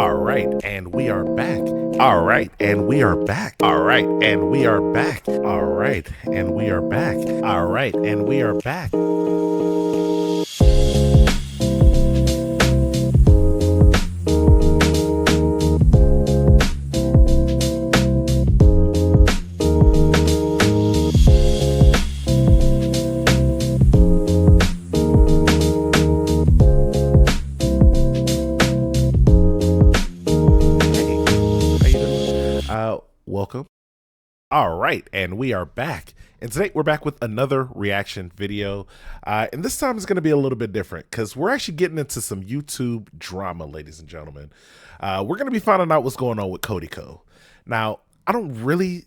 All right, and we are back. All right, and we are back. All right, and we are back. All right, and we are back. All right, and we are back. Welcome. All right, and we are back. And today we're back with another reaction video. And this time it's going to be a little bit different because we're actually getting into some YouTube drama, ladies and gentlemen. We're going to be finding out what's going on with Cody Ko. Now, I don't really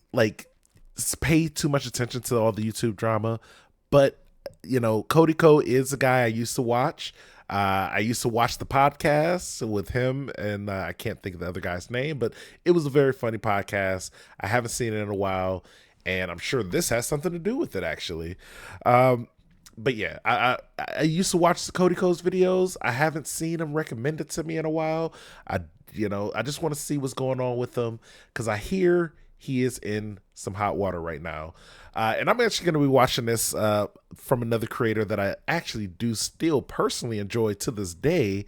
pay too much attention to all the YouTube drama, but you know, Cody Ko is a guy I used to watch. I used to watch the podcast with him, and I can't think of the other guy's name, but it was a very funny podcast. I haven't seen it in a while, and I'm sure this has something to do with it, actually. But yeah, I used to watch Cody Ko's videos. I haven't seen him recommended to me in a while. I just want to see what's going on with him because I hear he is in some hot water right now. And I'm actually going to be watching this from another creator that I actually do still personally enjoy to this day,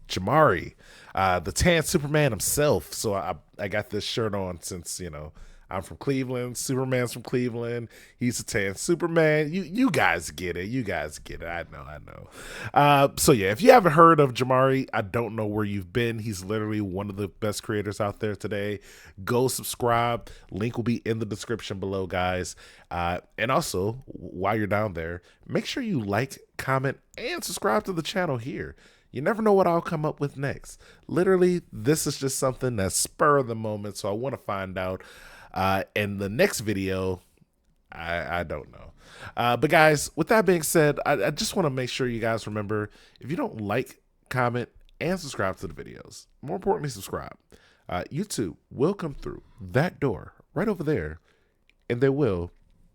Jamari, the tan Superman himself. So I got this shirt on since, you know, I'm from Cleveland. Superman's from Cleveland. He's a tan Superman. You guys get it. You guys get it. I know. So yeah, if you haven't heard of Jamari, I don't know where you've been. He's literally one of the best creators out there today. Go subscribe. Link will be in the description below, guys. And also, while you're down there, make sure you like, comment, and subscribe to the channel here. You never know what I'll come up with next. Literally, this is just something that's spur of the moment, so I want to find out. And the next video, I don't know. But guys, with that being said, I just want to make sure you guys remember, if you don't like, comment, and subscribe to the videos, more importantly, subscribe. YouTube will come through that door right over there, and they will.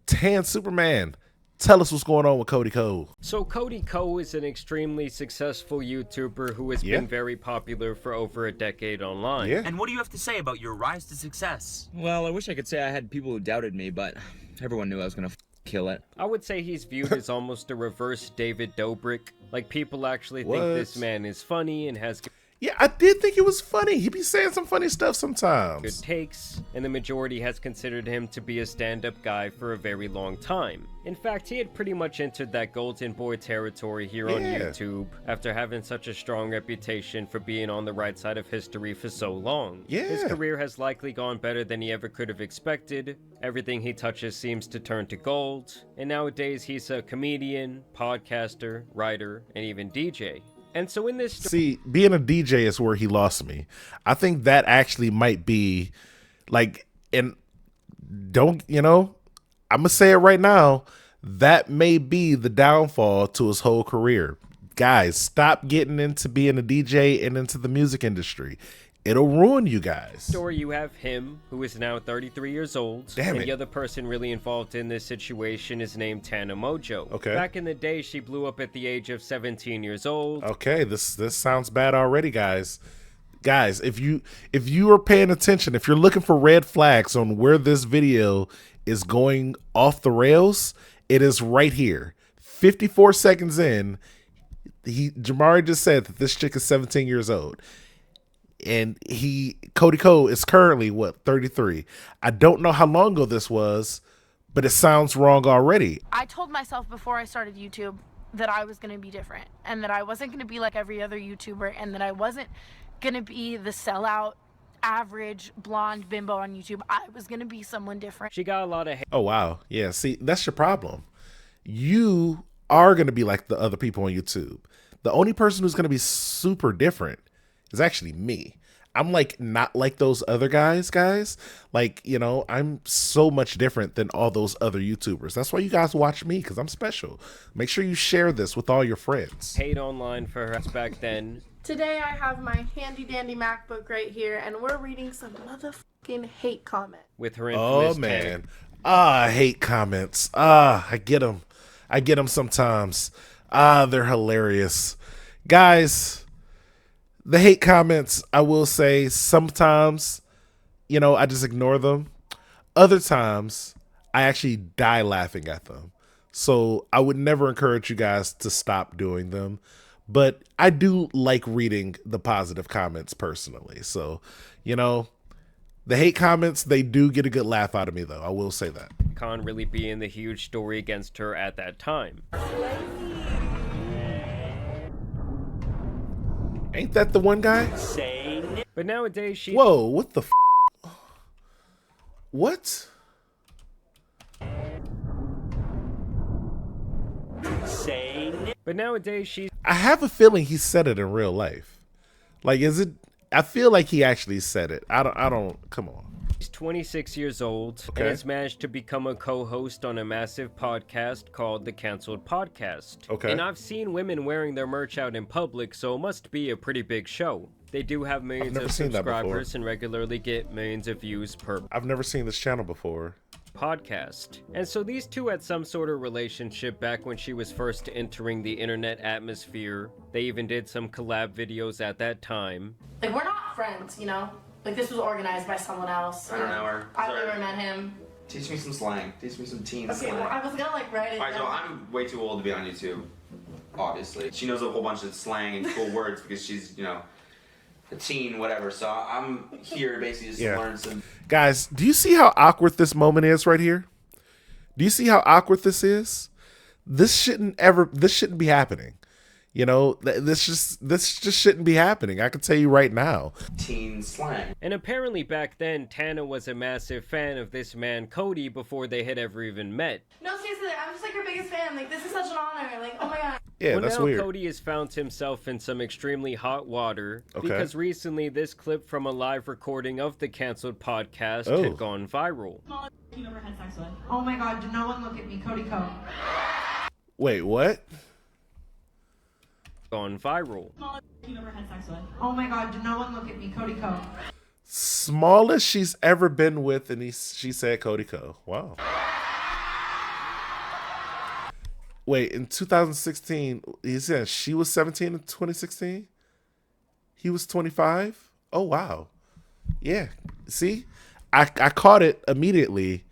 Tan Superman, tell us what's going on with Cody Ko. So Cody Ko is an extremely successful YouTuber who has been very popular for over a decade online. Yeah. And what do you have to say about your rise to success? Well, I wish I could say I had people who doubted me, but everyone knew I was gonna kill it. I would say he's viewed as almost a reverse David Dobrik. Like, people actually think this man is funny and has Yeah, I did think it was funny. He be saying some funny stuff sometimes. good takes, and the majority has considered him to be a stand-up guy for a very long time. In fact, he had pretty much entered that golden boy territory here on YouTube after having such a strong reputation for being on the right side of history for so long. His career has likely gone better than he ever could have expected. Everything he touches seems to turn to gold, and nowadays he's a comedian, podcaster, writer, and even DJ. And so in this See, being a DJ is where he lost me. I think that actually might be like, and don't, you know, I'm going to say it right now, that may be the downfall to his whole career. Guys, stop getting into being a DJ and into the music industry. It'll ruin you guys. story, you have him, who is now 33 years old. Damn and it. the other person really involved in this situation is named Tana Mojo. Okay. Back in the day, she blew up at the age of 17 years old. Okay, this sounds bad already, guys. Guys, if you are paying attention, if you're looking for red flags on where this video is going off the rails, it is right here. 54 seconds in, Jamari just said that this chick is 17 years old. And Cody Ko is currently, what, 33? I don't know how long ago this was, but it sounds wrong already. I told myself before I started YouTube that I was going to be different and that I wasn't going to be like every other YouTuber and that I wasn't going to be the sellout, average, blonde bimbo on YouTube. I was going to be someone different. She got a lot of hate. Oh, wow. Yeah, see, that's your problem. You are going to be like the other people on YouTube. The only person who's going to be super different is actually me. I'm like not like those other guys. Like, you know, I'm so much different than all those other YouTubers. That's why you guys watch me, because I'm special. Make sure you share this with all your friends. Hate online for her back then. Today I have my handy dandy MacBook right here and we're reading some motherfucking hate comment. With her infamous Oh man. I hate comments. I get them sometimes. They're hilarious. Guys, The hate comments, I will say, sometimes, you know, I just ignore them. Other times, I actually die laughing at them. So I would never encourage you guys to stop doing them. But I do like reading the positive comments personally. So, you know, the hate comments, they do get a good laugh out of me, though. I will say that. Khan really being the huge story against her at that time. Ain't that the one guy? But nowadays she... Whoa, what the f? What? But nowadays she... I have a feeling he said it in real life. Like, is it? I feel like he actually said it. I don't, come on. She's 26 years old Okay. and has managed to become a co-host on a massive podcast called The Cancelled Podcast. Okay. And I've seen women wearing their merch out in public, so it must be a pretty big show. They do have millions never of seen that before. subscribers and regularly get millions of views per I've never seen this channel before. podcast. And so these two had some sort of relationship back when she was first entering the internet atmosphere. They even did some collab videos at that time. Like, we're not friends, you know? Like, this was organized by someone else. I don't know her. I've Sorry. never met him. Teach me some slang. Teach me some teen Okay, slang. well, I was gonna, like, write it Alright, so down. I'm way too old to be on YouTube. Obviously. She knows a whole bunch of slang and cool words because she's, you know, a teen, whatever. So I'm here basically just to learn some. Guys, do you see how awkward this moment is right here? Do you see how awkward this is? This shouldn't be happening. You know, this just shouldn't be happening. I can tell you right now. Teen slang. And apparently back then, Tana was a massive fan of this man, Cody, before they had ever even met. No, seriously, I'm just, like, your biggest fan. Like, this is such an honor. Like, oh my god. Yeah, Well, that's now weird. Cody has found himself in some extremely hot water Okay. because recently this clip from a live recording of the Cancelled Podcast Oh. had gone viral. You never had sex with. Oh my god, did no one look at me, Cody Ko? Wait, what? Gone viral. You never had sex with. Oh my god, did no one look at me, Cody Ko? Smallest she's ever been with, and she said Cody Ko. Wow. Wait, in 2016, he said she was 17 in 2016? He was 25? Oh, wow. Yeah. See? I caught it immediately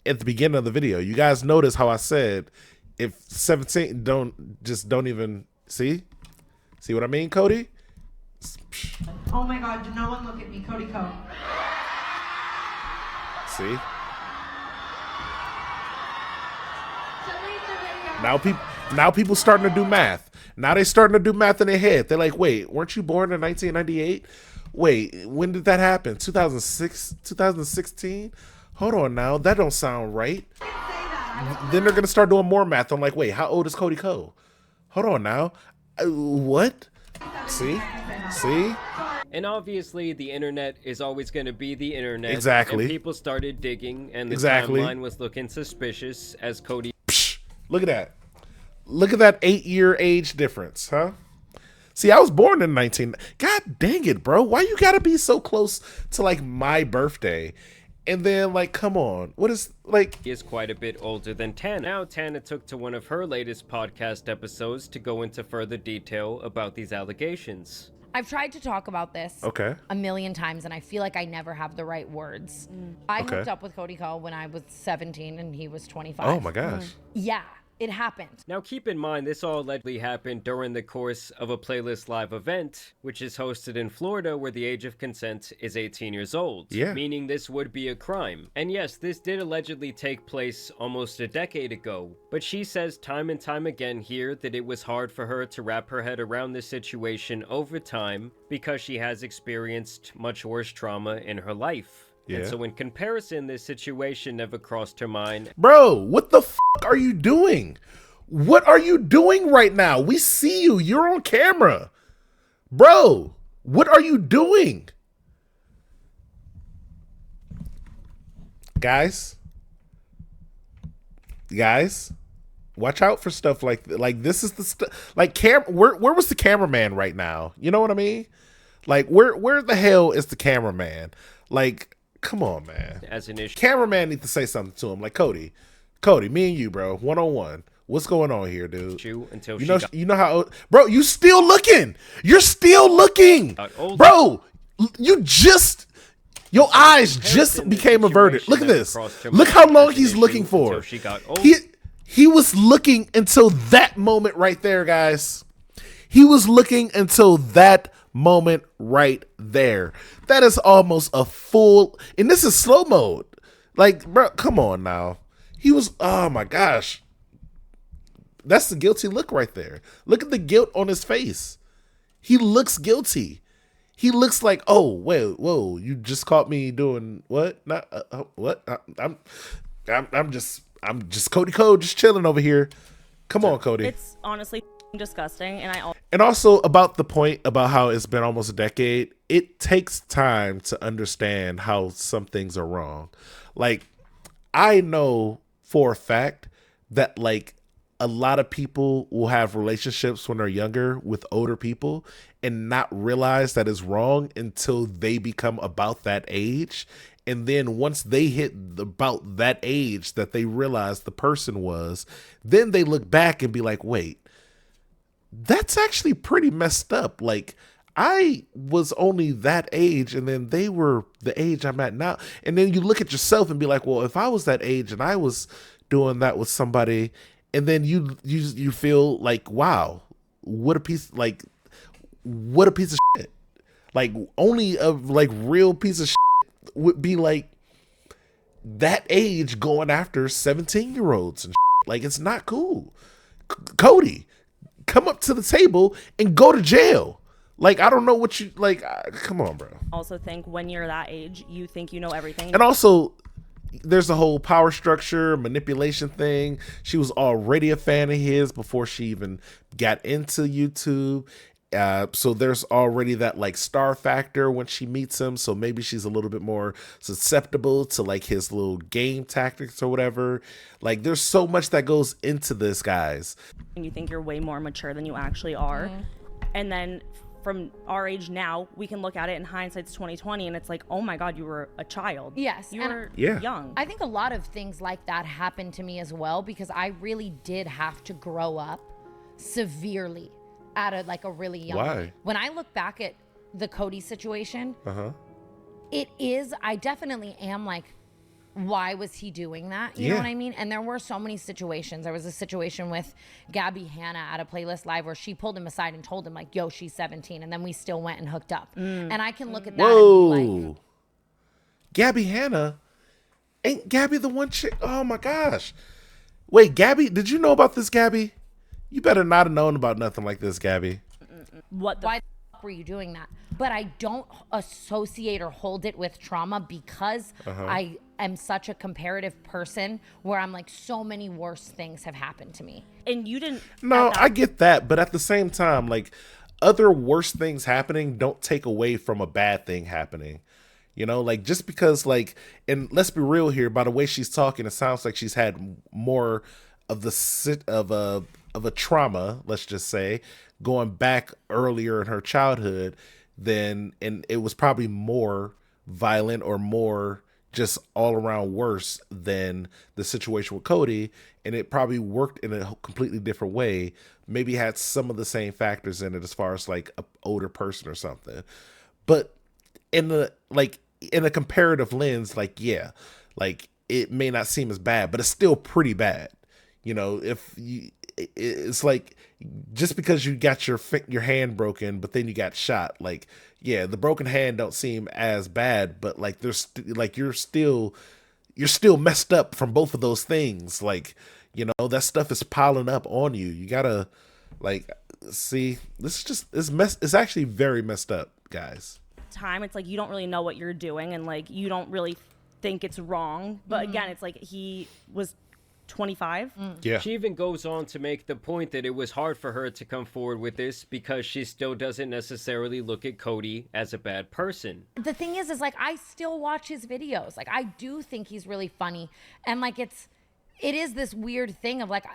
at the beginning of the video. You guys notice how I said, if 17, don't even, see? See what I mean, Cody? Oh my god, did no one look at me, Cody Ko? See? Now people starting to do math. Now they starting to do math in their head. They're like, wait, weren't you born in 1998? Wait, when did that happen? 2006, 2016? Hold on now, that don't sound right. Then they're gonna start doing more math. I'm like, wait, how old is Cody Ko? Hold on now, what? See? And obviously, the internet is always going to be the internet. Exactly. And people started digging, and the Exactly. timeline was looking suspicious as Cody Look at that. Look at that 8-year age difference, huh? See, I was born in 19. God dang it, bro. Why you gotta be so close to, like, my birthday? And then, like, come on. What is, like... is quite a bit older than Tana. Now, Tana took to one of her latest podcast episodes to go into further detail about these allegations. I've tried to talk about this Okay. a million times, and I feel like I never have the right words. I Okay. hooked up with Cody Ko when I was 17 and he was 25. Oh, my gosh. Yeah, it happened. Now keep in mind, this all allegedly happened during the course of a Playlist Live event, which is hosted in Florida where the age of consent is 18 years old. Yeah. Meaning this would be a crime. And yes, this did allegedly take place almost a decade ago, but she says time and time again here that it was hard for her to wrap her head around this situation over time because she has experienced much worse trauma in her life. Yeah. And so in comparison, this situation never crossed her mind. Bro, what the f*** are you doing? What are you doing right now? We see you. You're on camera. Bro, what are you doing? Guys, watch out for stuff like this is the stuff. Like, where was the cameraman right now? You know what I mean? Like, where the hell is the cameraman? Like, come on, man. As an issue. Cameraman need to say something to him. Like, Cody, me and you, bro, one-on-one. What's going on here, dude? Until you know how, bro, you still looking. You're still looking. Bro, you just, your eyes just became averted. Look at this. Look how long he's looking for. He was looking until that moment right there, guys. He was looking until that moment right there. That is almost a full, and this is slow mode. Like, bro, come on now. He was, oh my gosh. That's the guilty look right there. Look at the guilt on his face. He looks guilty. He looks like, oh, wait, whoa, you just caught me doing what? Not what? I'm just Cody Ko, just chilling over here. Come on, Cody. It's honestly disgusting, and also about the point about how it's been almost a decade. It takes time to understand how some things are wrong. Like, I know for a fact that like a lot of people will have relationships when they're younger with older people and not realize that it's wrong until they become about that age. And then once they hit about that age that they realize the person was, then they look back and be like, wait, that's actually pretty messed up. Like, I was only that age and then they were the age I'm at now. And then you look at yourself and be like, well, if I was that age and I was doing that with somebody, and then you feel like, wow, what a piece of shit. Like, only a like real piece of shit would be like that age going after 17-year-olds and shit. Like, it's not cool. Cody, come up to the table and go to jail. Like, I don't know what you like. Come on, bro. Also think when you're that age, you think you know everything. And also, there's a whole power structure manipulation thing. She was already a fan of his before she even got into YouTube. So there's already that like star factor when she meets him. So maybe she's a little bit more susceptible to like his little game tactics or whatever. Like, there's so much that goes into this, guys. And you think you're way more mature than you actually are. Mm-hmm. And then from our age now, we can look at it in hindsight's 2020 and it's like, oh my God, you were a child. Yes. You were young. I think a lot of things like that happened to me as well, because I really did have to grow up severely at a really young age. When I look back at the Cody situation, I definitely am like, why was he doing that? You know what I mean? And there were so many situations. There was a situation with Gabby Hanna at a Playlist Live where she pulled him aside and told him like, yo, she's 17. And then we still went and hooked up. And I can look at that and be like, Gabby Hanna? Ain't Gabby the one chick? Oh my gosh. Wait, Gabby, did you know about this, Gabby? You better not have known about nothing like this, Gabby. Why were you doing that? But I don't associate or hold it with trauma because I am such a comparative person where I'm like, so many worse things have happened to me. And you didn't. No, I get that. But at the same time, like, other worse things happening don't take away from a bad thing happening. You know, like, just because, like, and let's be real here, by the way she's talking, it sounds like she's had more of the of a trauma, let's just say, going back earlier in her childhood than, and it was probably more violent or more just all around worse than the situation with Cody. And it probably worked in a completely different way. Maybe had some of the same factors in it as far as like an older person or something. But in a comparative lens, like, yeah, like, it may not seem as bad, but it's still pretty bad. You know, it's like, just because you got your hand broken, but then you got shot, like, yeah, the broken hand don't seem as bad, but like, there's like, you're still messed up from both of those things. Like, you know, that stuff is piling up on you. You gotta, like, see, it's actually very messed up, guys. Time, it's like, you don't really know what you're doing, and like, you don't really think it's wrong. But again, it's like, he was 25. Yeah. She even goes on to make the point that it was hard for her to come forward with this because she still doesn't necessarily look at Cody as a bad person. The thing is like, I still watch his videos. Like, I do think he's really funny. And like, it is this weird thing of like,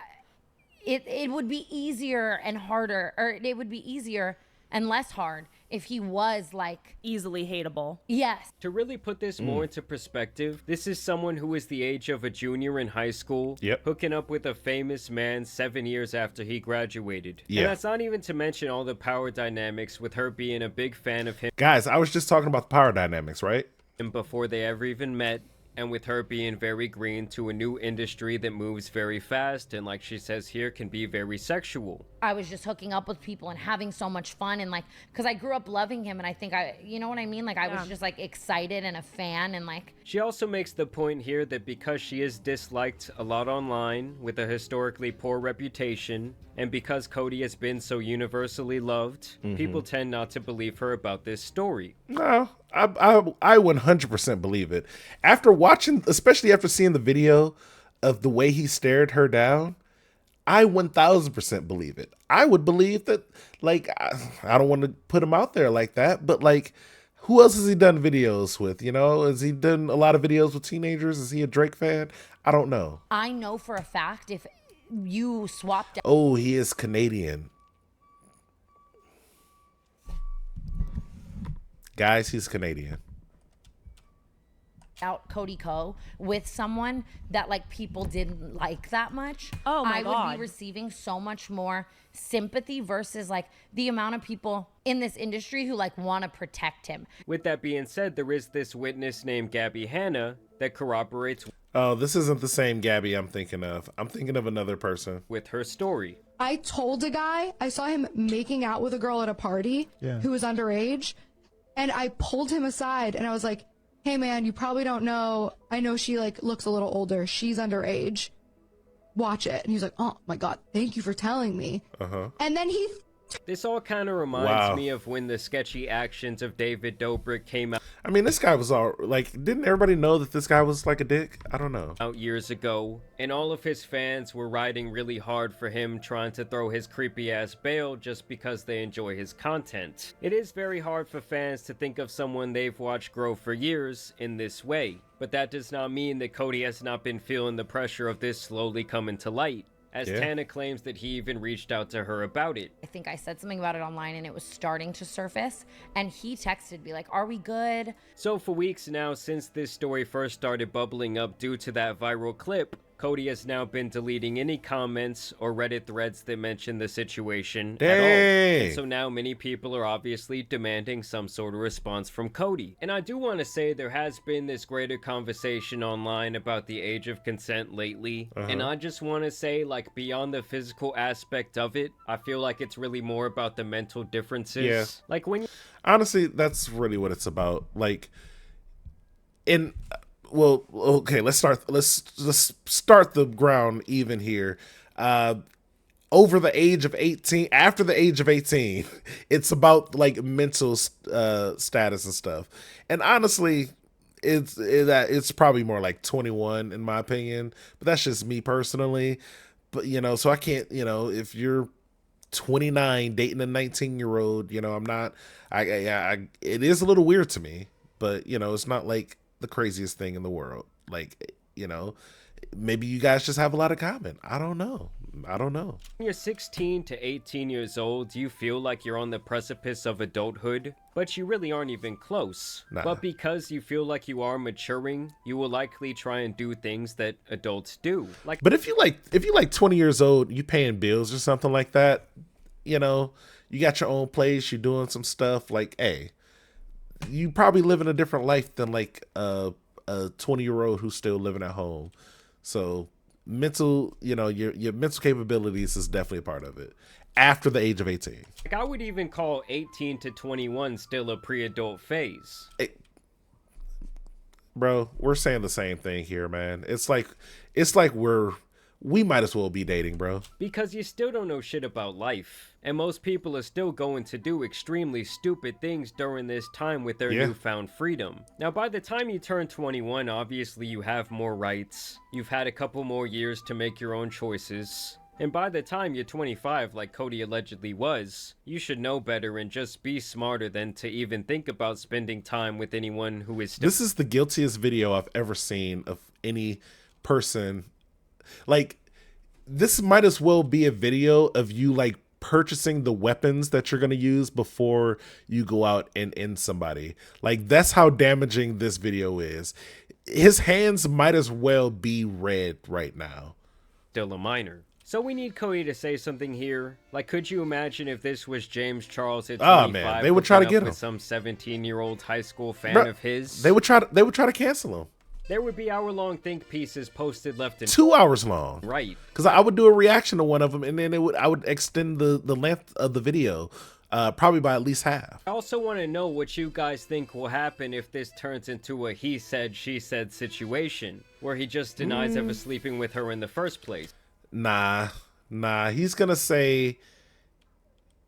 it would be easier and harder, or it would be easier and less hard if he was like easily hateable. Yes. To really put this more into perspective, this is someone who is the age of a junior in high school, hooking up with a famous man 7 years after he graduated. And that's not even to mention all the power dynamics with her being a big fan of him. Guys, I was just talking about the power dynamics, right? And before they ever even met. And with her being very green to a new industry that moves very fast and, like she says here, can be very sexual. I was just hooking up with people and having so much fun, and like, because I grew up loving him, and I think you know what I mean? Like, I was just like excited and a fan, and like. She also makes the point here that because she is disliked a lot online with a historically poor reputation, and because Cody has been so universally loved, people tend not to believe her about this story. No, I 100% believe it. After watching, especially after seeing the video of the way he stared her down, I 1000% believe it. I would believe that, like, I don't want to put him out there like that, but like, who else has he done videos with? You know, has he done a lot of videos with teenagers? Is he a Drake fan? I don't know. I know for a fact if you swapped. Oh, he is Canadian. Guys, he's Canadian. Out Cody Ko with someone that like people didn't like that much, I would be receiving so much more sympathy versus like the amount of people in this industry who like want to protect him. With that being said, there is this witness named Gabby Hanna that corroborates. Oh, this isn't the same Gabby I'm thinking of. I'm thinking of another person. With her story. I told a guy, I saw him making out with a girl at a party who was underage, and I pulled him aside and I was like, hey man, you probably don't know, I know she like looks a little older, she's underage, watch it. And he's like, oh my god, thank you for telling me. And then he This all kind of reminds me of when the sketchy actions of David Dobrik came out. I mean, this guy was all like, didn't everybody know that this guy was like a dick? I don't know. Out years ago, and all of his fans were riding really hard for him, trying to throw his creepy ass bail just because they enjoy his content. It is very hard for fans to think of someone they've watched grow for years in this way, but that does not mean that Cody has not been feeling the pressure of this slowly coming to light. As Tana claims that he even reached out to her about it. I think I said something about it online and it was starting to surface, and he texted me like, are we good? So for weeks now, since this story first started bubbling up due to that viral clip, Cody has now been deleting any comments or Reddit threads that mention the situation at all. And so now many people are obviously demanding some sort of response from Cody. And I do want to say there has been this greater conversation online about the age of consent lately. And I just want to say, like, beyond the physical aspect of it, I feel like it's really more about the mental differences. Yeah. Like when honestly, that's really what it's about. Like, well, okay, let's start the ground even here. Over the age of 18, after the age of 18, it's about like mental status and stuff. And honestly, it's probably more like 21 in my opinion, but that's just me personally. But you know, so I can't, you know, if you're 29 dating a 19-year-old, you know, I'm not, it is a little weird to me, but you know, it's not like the craziest thing in the world. Like, you know, maybe you guys just have a lot in common. I don't know. When you're 16 to 18 years old, you feel like you're on the precipice of adulthood, but you really aren't even close. Nah. But because you feel like you are maturing, you will likely try and do things that adults do. Like, but if you like 20 years old, you paying bills or something like that, you know, you got your own place, you're doing some stuff, like, hey, you probably living a different life than like a 20-year-old who's still living at home. So mental, you know, your mental capabilities is definitely a part of it after the age of 18. Like, I would even call 18 to 21 still a pre-adult phase. Bro, we're saying the same thing here, man. It's like we might as well be dating, bro. Because you still don't know shit about life. And most people are still going to do extremely stupid things during this time with their newfound freedom. Now, by the time you turn 21, obviously you have more rights. You've had a couple more years to make your own choices. And by the time you're 25, like Cody allegedly was, you should know better and just be smarter than to even think about spending time with anyone who is still— This is the guiltiest video I've ever seen of any person. Like, this might as well be a video of you like purchasing the weapons that you're going to use before you go out and end somebody. Like, that's how damaging this video is. His hands might as well be red right now. Still a minor. So we need Cody to say something here. Like, could you imagine if this was James Charles at 25? Oh man, they would try to get him. With some 17-year-old high school fan of his. They would try to cancel him. There would be hour-long think pieces posted left and 2 hours long. Right. Because I would do a reaction to one of them, and then I would extend the length of the video, probably by at least half. I also want to know what you guys think will happen if this turns into a he said, she said situation, where he just denies ever sleeping with her in the first place. Nah. He's gonna say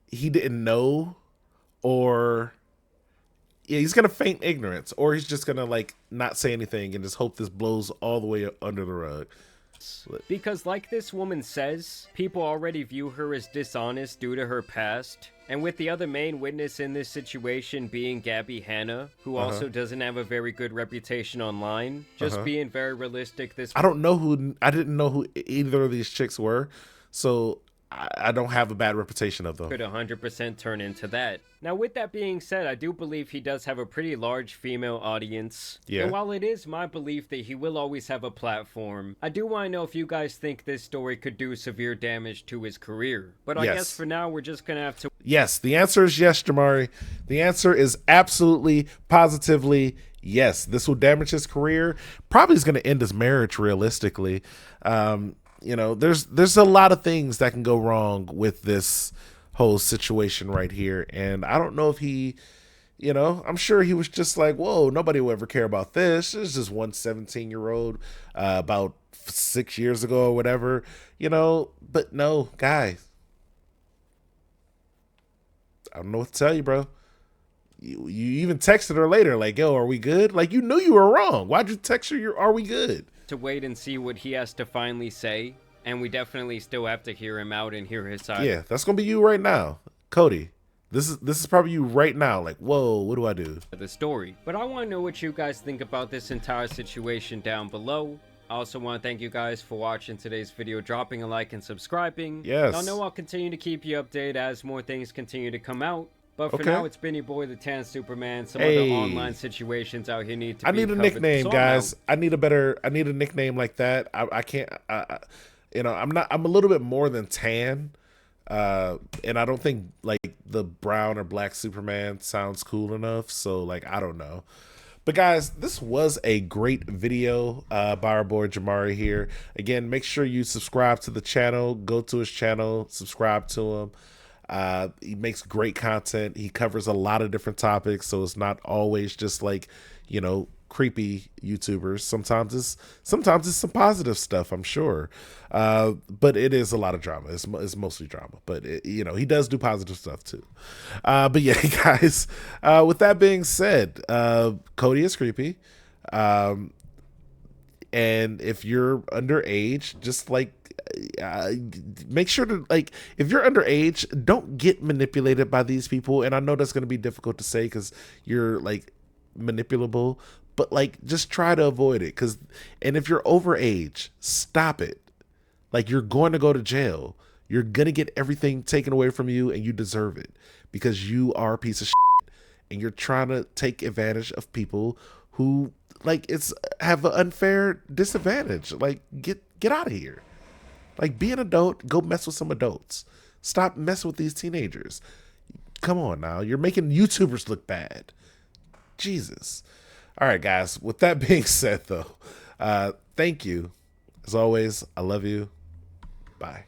he didn't know, or yeah, he's gonna feign ignorance, or he's just gonna like not say anything and just hope this blows all the way under the rug. Because like this woman says, people already view her as dishonest due to her past. And with the other main witness in this situation being Gabby Hanna, who also doesn't have a very good reputation online, just being very realistic, I didn't know who either of these chicks were, so I don't have a bad reputation of them. Could 100% turn into that. Now, with that being said, I do believe he does have a pretty large female audience. Yeah. And while it is my belief that he will always have a platform, I do want to know if you guys think this story could do severe damage to his career. But I guess for now, we're just going to have to... Yes, the answer is yes, Jamari. The answer is absolutely, positively yes. This will damage his career. Probably is going to end his marriage, realistically. You know, there's a lot of things that can go wrong with this whole situation right here. And I don't know if he, you know, I'm sure he was just like, whoa, nobody will ever care about this. This is just one 17-year-old about 6 years ago or whatever, you know. But no, guys, I don't know what to tell you, bro. You even texted her later like, yo, are we good? Like, you knew you were wrong. Why'd you text her, are we good? To wait and see what he has to finally say, and we definitely still have to hear him out and hear his side. Yeah, that's gonna be you right now, Cody. This is probably you right now. Like, whoa, what do I do? The story. But I want to know what you guys think about this entire situation down below. I also want to thank you guys for watching today's video, dropping a like and subscribing. Yes. I know I'll continue to keep you updated as more things continue to come out. But for now, it's been your boy, the Tan Superman. Some other online situations out here need to be I need a nickname, guys. I need a nickname like that. I can't, you know, I'm a little bit more than tan. And I don't think like the brown or black Superman sounds cool enough. So like, I don't know. But guys, this was a great video by our boy Jamari here. Again, make sure you subscribe to the channel, go to his channel, subscribe to him. He makes great content. He covers a lot of different topics, so it's not always just like, you know, creepy YouTubers. Sometimes it's some positive stuff, I'm sure. But it is a lot of drama. It's mostly drama, but you know, he does do positive stuff too. But yeah, guys, with that being said, Cody is creepy. And if you're underage, just like, make sure to, like, if you're underage, don't get manipulated by these people. And I know that's going to be difficult to say because you're like manipulable, but like, just try to avoid it. And if you're overage, stop it. Like, you're going to go to jail. You're going to get everything taken away from you, and you deserve it because you are a piece of shit and you're trying to take advantage of people who like have an unfair disadvantage. Like, get out of here. Like, be an adult, go mess with some adults. Stop messing with these teenagers. Come on now. You're making YouTubers look bad. Jesus. All right, guys. With that being said, though, thank you. As always, I love you. Bye.